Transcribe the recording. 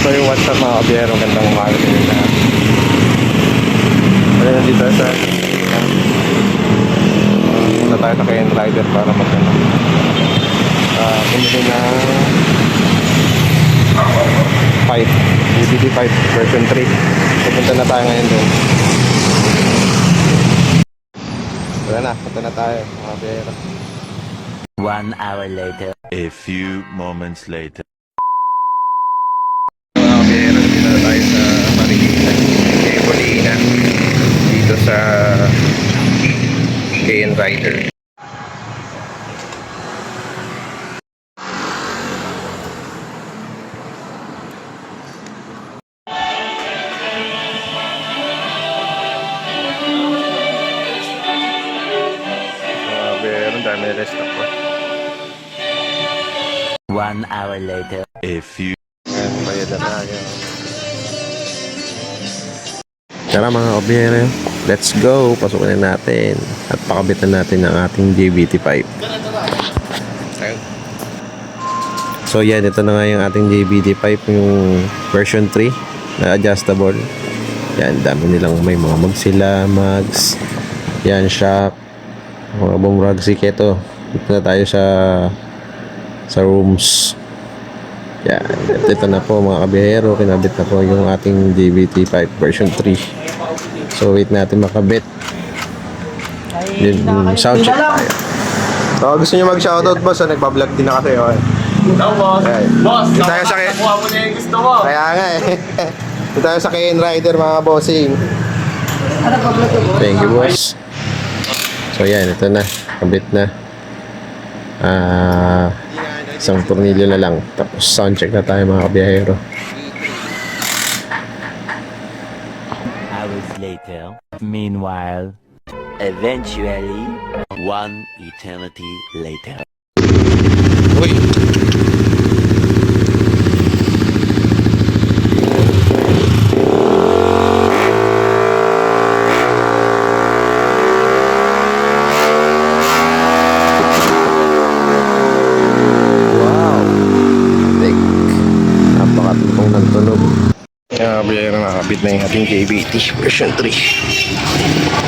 So yung what's up mga kabiyero, gandang umaga din lahat. Kaya nandito sa muna tayo na kayo rider para magkano bumili na 5 DBT 5 version 3. Pupunta na tayo ngayon doon. Wala na, punta na tayo mga kabiyero. 1 hour later. A few moments later. Mga kabiyero, dito na tayo sa Marikina, Molina, dito sa KN Rider. Meron dami restock ko. 1 hour later. A few. Ayan, bayad na tayo. Tara mga kabiyero, let's go. Pasukin na natin at pakabitan natin ang ating JBT5. So yan, ito na nga yung ating JBT5, yung version 3 na adjustable. Yan, dami nilang may mga magsila, mags. Yan, shock. Mga bumragsik ito. Dito na tayo sa rooms. Yan, ito na po mga kabiyero, kinabit na po yung ating JBT5 version 3. So wait natin makabit. Yung sound check tayo. So gusto nyo mag-shoutout boss, nagpa-vlog din na kasi okay. Hello, boss. Okay. Boss, Dito tayo sa nakuha mo na yung gusto mo. Kaya nga eh. Dito tayo sa KN Rider mga bossing. Thank you boss. So yan, ito na, kabit na. Isang tornilyo na lang. Tapos sound check na tayo mga kabiyahero. Hours later. Meanwhile, eventually, 1 eternity later. Uy! Napakatutong ng tunog. Kaya biyayang nakakabit na yung ating JBT version 3.